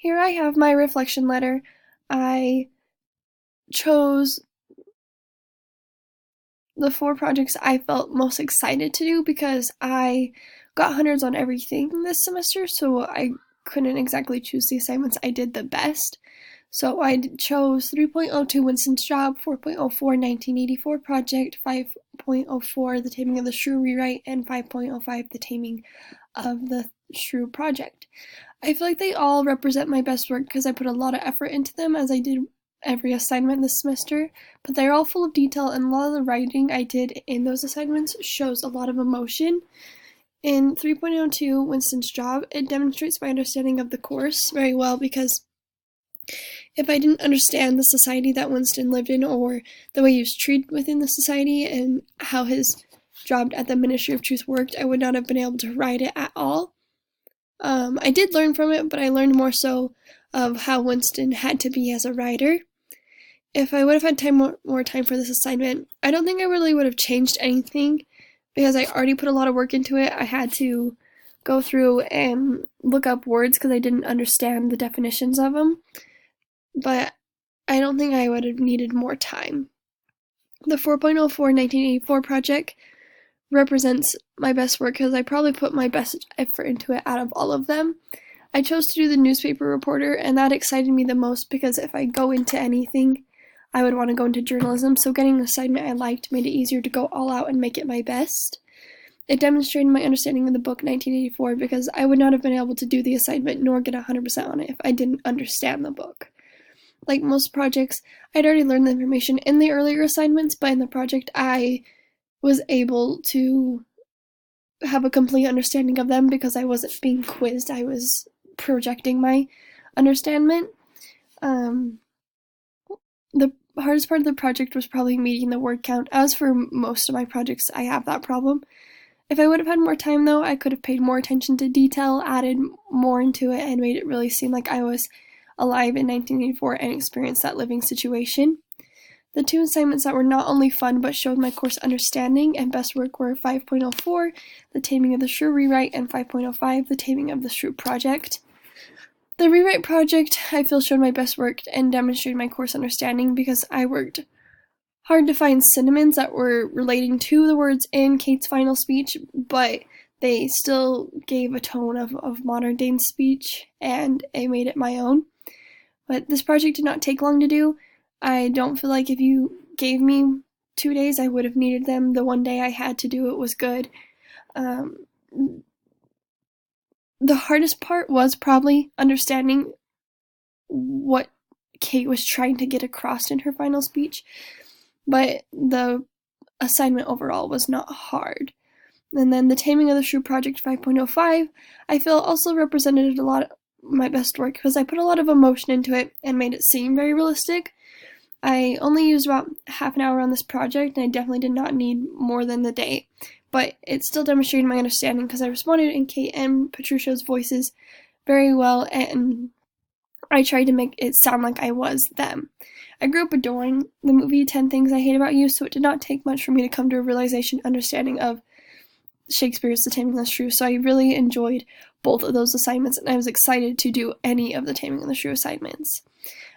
Here I have my reflection letter. I chose the 4 projects I felt most excited to do because I got hundreds on everything this semester, so I couldn't exactly choose the assignments I did the best. So I chose 3.02 Winston's Job, 4.04 1984 Project, 5.04 The Taming of the Shrew Rewrite, and 5.05 The Taming of the Shrew Project. I feel like they all represent my best work because I put a lot of effort into them, as I did every assignment this semester, but they're all full of detail, and a lot of the writing I did in those assignments shows a lot of emotion. In 3.02 Winston's Job, it demonstrates my understanding of the course very well because if I didn't understand the society that Winston lived in, or the way he was treated within the society, and how his job at the Ministry of Truth worked, I would not have been able to write it at all. I did learn from it, but I learned more so of how Winston had to be as a writer. If I would have had more time for this assignment, I don't think I really would have changed anything because I already put a lot of work into it. I had to go through and look up words because I didn't understand the definitions of them, but I don't think I would have needed more time. The 4.04 1984 project represents my best work because I probably put my best effort into it out of all of them. I chose to do the newspaper reporter, and that excited me the most because if I go into anything, I would want to go into journalism, so getting an assignment I liked made it easier to go all out and make it my best. It demonstrated my understanding of the book 1984 because I would not have been able to do the assignment nor get 100% on it if I didn't understand the book. Like most projects, I'd already learned the information in the earlier assignments, but in the project I was able to have a complete understanding of them because I wasn't being quizzed. I was projecting my understanding. The hardest part of the project was probably meeting the word count. As for most of my projects, I have that problem. If I would have had more time, though, I could have paid more attention to detail, added more into it, and made it really seem like I was alive in 1984 and experienced that living situation. The 2 assignments that were not only fun but showed my course understanding and best work were 5.04, The Taming of the Shrew Rewrite, and 5.05, The Taming of the Shrew Project. The rewrite project, I feel, showed my best work and demonstrated my course understanding because I worked hard to find synonyms that were relating to the words in Kate's final speech, but they still gave a tone of modern day speech, and it made it my own. But this project did not take long to do. I don't feel like if you gave me 2 days, I would have needed them. The 1 day I had to do it was good. The hardest part was probably understanding what Kate was trying to get across in her final speech, but the assignment overall was not hard. And then The Taming of the Shrew Project 5.05, I feel also represented a lot of my best work because I put a lot of emotion into it and made it seem very realistic. I only used about half an hour on this project, and I definitely did not need more than the day, but it still demonstrated my understanding because I responded in Kate and Patricia's voices very well, and I tried to make it sound like I was them. I grew up adoring the movie 10 Things I Hate About You, so it did not take much for me to come to a realization, understanding of Shakespeare's The Taming of the Shrew, so I really enjoyed both of those assignments, and I was excited to do any of the Taming of the Shrew assignments.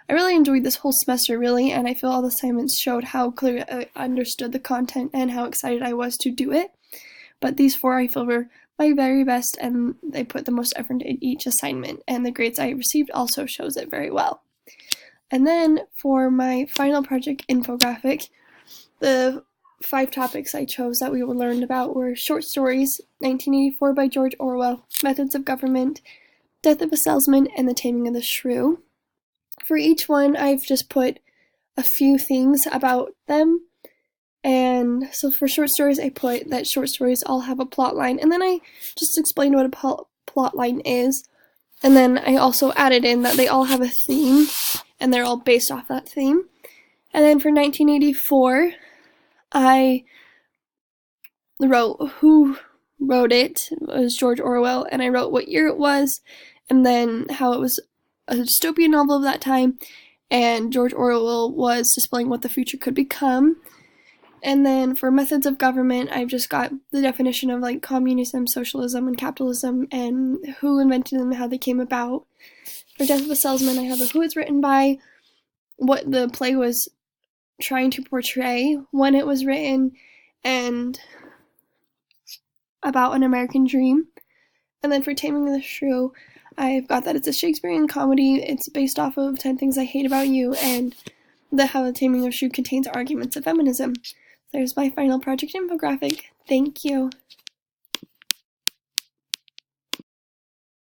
I really enjoyed this whole semester, really, and I feel all the assignments showed how clearly I understood the content and how excited I was to do it. But these 4 I feel were my very best, and they put the most effort in each assignment, and the grades I received also shows it very well. And then for my final project infographic, the 5 topics I chose that we learned about were short stories, 1984 by George Orwell, methods of government, death of a salesman, and the taming of the shrew. For each one, I've just put a few things about them. And so for short stories, I put that short stories all have a plot line. And then I just explained what a plot line is. And then I also added in that they all have a theme, and they're all based off that theme. And then for 1984, I wrote who wrote it. It was George Orwell, and I wrote what year it was, and then how it was a dystopian novel of that time, and George Orwell was displaying what the future could become. And then for methods of government, I've just got the definition of like communism, socialism, and capitalism, and who invented them, how they came about. For Death of a Salesman, I have who it's written by, what the play was trying to portray, when it was written, and about an American dream. And then for Taming of the Shrew, I've got that it's a Shakespearean comedy. It's based off of 10 Things I Hate About You, and how the Taming of the Shrew contains arguments of feminism. There's my final project infographic. Thank you.